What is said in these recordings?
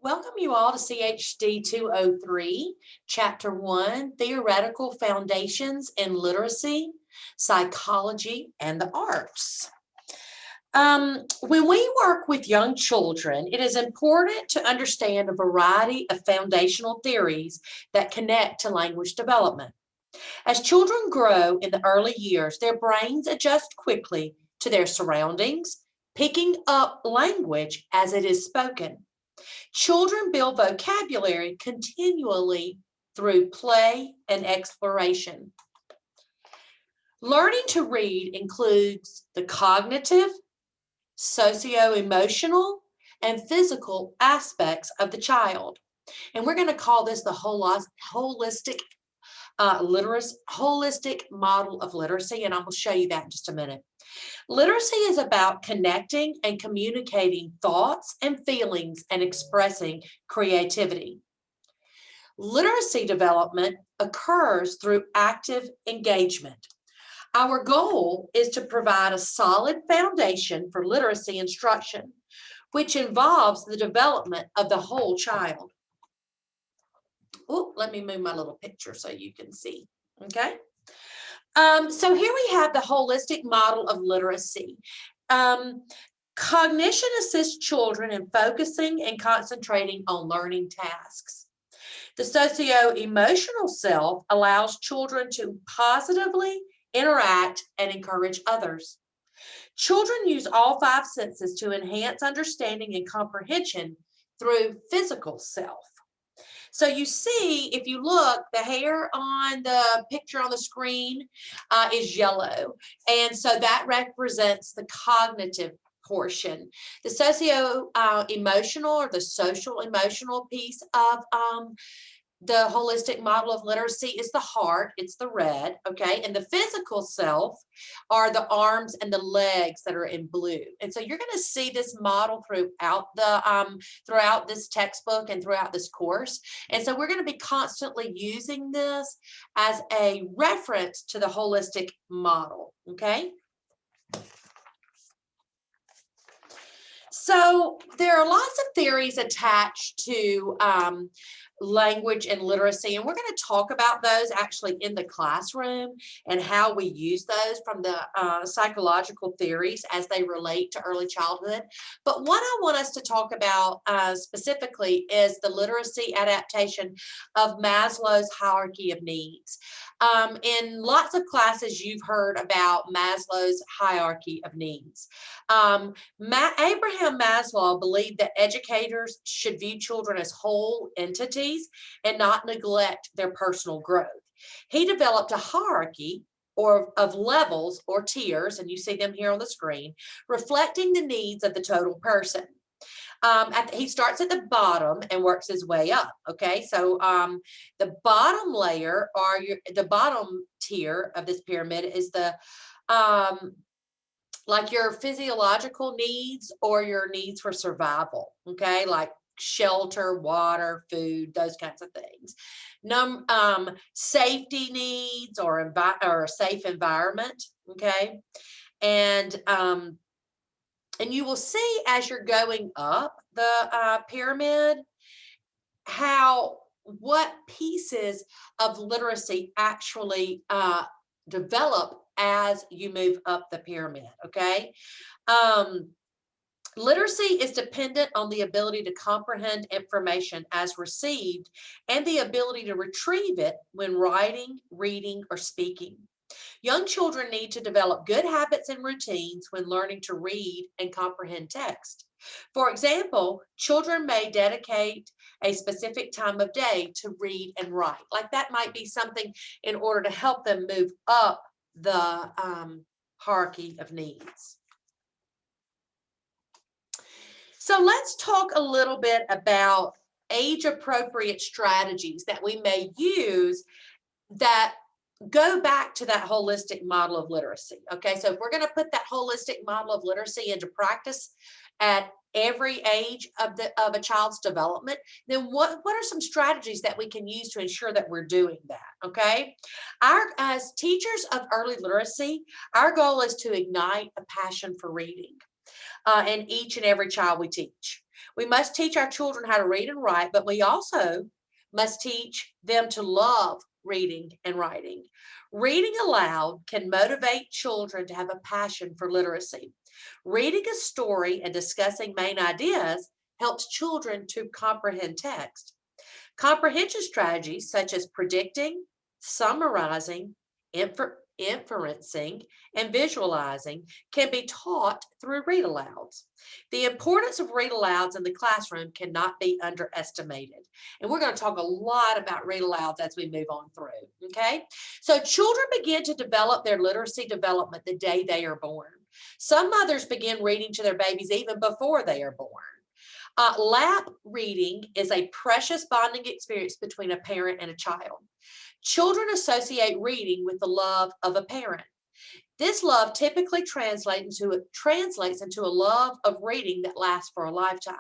Welcome you all to CHD 203, Chapter 1, Theoretical Foundations in Literacy, Psychology, and the Arts. When we work with young children, it is important to understand a variety of foundational theories that connect to language development. As children grow in the early years, their brains adjust quickly to their surroundings, picking up language as it is spoken. Children build vocabulary continually through play and exploration. Learning to read includes the cognitive, socio-emotional, and physical aspects of the child. And we're going to call this the holistic model of literacy, and I will show you that in just a minute. Literacy is about connecting and communicating thoughts and feelings and expressing creativity. Literacy development occurs through active engagement. Our goal is to provide a solid foundation for literacy instruction, which involves the development of the whole child. Oh, let me move my little picture so you can see, okay? So here we have the holistic model of literacy. Cognition assists children in focusing and concentrating on learning tasks. The socio-emotional self allows children to positively interact and encourage others. Children use all five senses to enhance understanding and comprehension through physical self. So you see, if you look, the hair on the picture on the screen is yellow. And so that represents the cognitive portion. The socio-emotional or the social emotional piece of the holistic model of literacy is the heart, it's the red, okay? And the physical self are the arms and the legs that are in blue. And so you're gonna see this model throughout this textbook and throughout this course. And so we're gonna be constantly using this as a reference to the holistic model, okay? So there are lots of theories attached to language and literacy, and we're going to talk about those actually in the classroom and how we use those from the psychological theories as they relate to early childhood. But what I want us to talk about specifically is the literacy adaptation of Maslow's hierarchy of needs. In lots of classes, you've heard about Maslow's hierarchy of needs. Abraham Maslow believed that educators should view children as whole entities and not neglect their personal growth. He developed a hierarchy of levels or tiers, and you see them here on the screen, reflecting the needs of the total person. He starts at the bottom and works his way up. Okay, so the bottom layer or the bottom tier of this pyramid is the like your physiological needs or your needs for survival. Okay, like shelter, water, food, those kinds of things. Safety needs or a safe environment. Okay, and you will see as you're going up the pyramid what pieces of literacy actually develop as you move up the pyramid, okay? Literacy is dependent on the ability to comprehend information as received and the ability to retrieve it when writing, reading, or speaking. Young children need to develop good habits and routines when learning to read and comprehend text. For example, children may dedicate a specific time of day to read and write. Like that might be something in order to help them move up the hierarchy of needs. So let's talk a little bit about age-appropriate strategies that we may use that go back to that holistic model of literacy. Okay, so if we're going to put that holistic model of literacy into practice at every age of a child's development, then what are some strategies that we can use to ensure that we're doing that? Okay, as teachers of early literacy, our goal is to ignite a passion for reading in each and every child we teach. We must teach our children how to read and write, but we also must teach them to love reading and writing. Reading aloud can motivate children to have a passion for literacy. Reading a story and discussing main ideas helps children to comprehend text. Comprehension strategies such as predicting, summarizing, inferencing, and visualizing can be taught through read alouds. The importance of read alouds in the classroom cannot be underestimated. And we're going to talk a lot about read alouds as we move on through. Okay. So children begin to develop their literacy development the day they are born. Some mothers begin reading to their babies even before they are born. Lap reading is a precious bonding experience between a parent and a child. Children associate reading with the love of a parent. This love typically translates into a love of reading that lasts for a lifetime.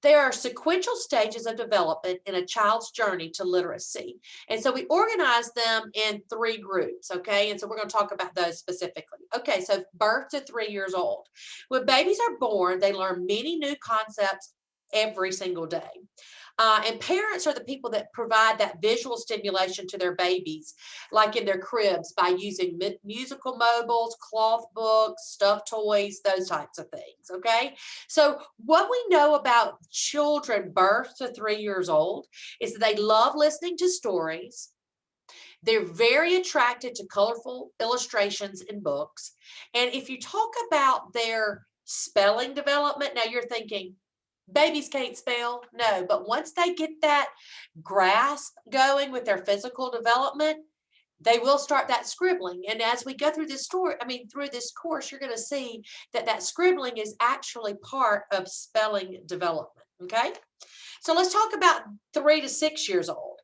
There are sequential stages of development in a child's journey to literacy. And so we organize them in 3 groups, okay? And so we're going to talk about those specifically. Okay, so birth to 3 years old. When babies are born, they learn many new concepts every single day. And parents are the people that provide that visual stimulation to their babies, like in their cribs, by using musical mobiles, cloth books, stuffed toys, those types of things. Okay. So, what we know about children birth to 3 years old is that they love listening to stories. They're very attracted to colorful illustrations in books. And if you talk about their spelling development, now you're thinking, babies can't spell. No, but once they get that grasp going with their physical development, they will start that scribbling. And as we go through this through this course, you're going to see that that scribbling is actually part of spelling development. Okay. So let's talk about 3 to 6 years old.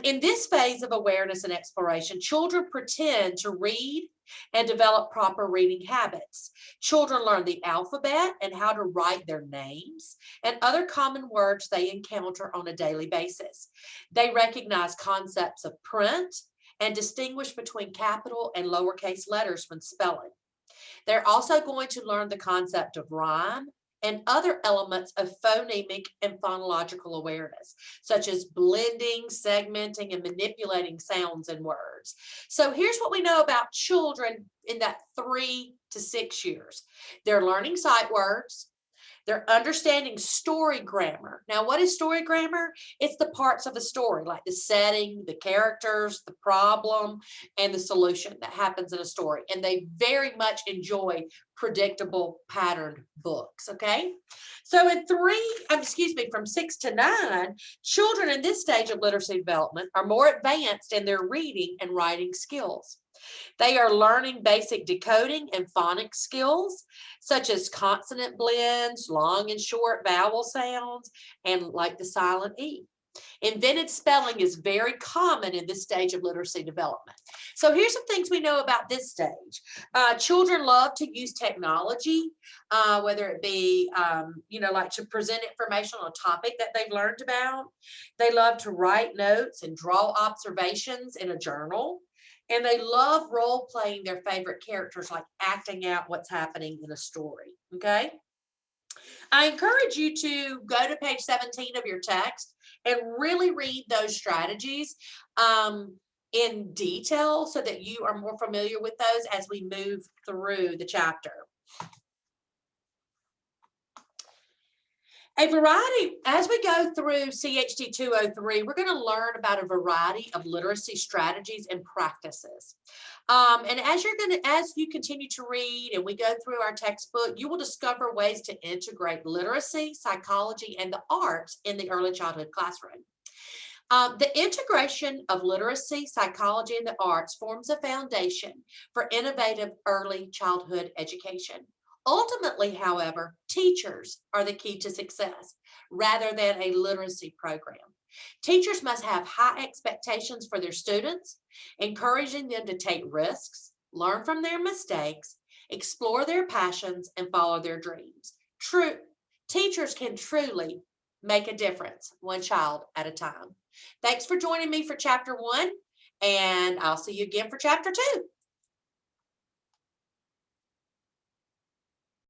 In this phase of awareness and exploration, children pretend to read and develop proper reading habits. Children learn the alphabet and how to write their names and other common words they encounter on a daily basis. They recognize concepts of print and distinguish between capital and lowercase letters when spelling. They're also going to learn the concept of rhyme and other elements of phonemic and phonological awareness, such as blending, segmenting, and manipulating sounds and words. So here's what we know about children in that 3 to 6 years. They're learning sight words. They're understanding story grammar. Now, what is story grammar? It's the parts of a story, like the setting, the characters, the problem, and the solution that happens in a story. And they very much enjoy predictable patterned books. Okay. So from 6 to 9, children in this stage of literacy development are more advanced in their reading and writing skills. They are learning basic decoding and phonics skills, such as consonant blends, long and short vowel sounds, and like the silent E. Invented spelling is very common in this stage of literacy development. So here's some things we know about this stage. Children love to use technology, whether it be, like to present information on a topic that they've learned about. They love to write notes and draw observations in a journal. And they love role playing their favorite characters, like acting out what's happening in a story. Okay. I encourage you to go to page 17 of your text and really read those strategies in detail so that you are more familiar with those as we move through the chapter. As we go through CHD 203, we're going to learn about a variety of literacy strategies and practices. And as you continue to read and we go through our textbook, you will discover ways to integrate literacy, psychology, and the arts in the early childhood classroom. The integration of literacy, psychology, and the arts forms a foundation for innovative early childhood education. Ultimately, however, teachers are the key to success rather than a literacy program. Teachers must have high expectations for their students, encouraging them to take risks, learn from their mistakes, explore their passions, and follow their dreams. Teachers can truly make a difference, one child at a time. Thanks for joining me for chapter 1, and I'll see you again for chapter 2.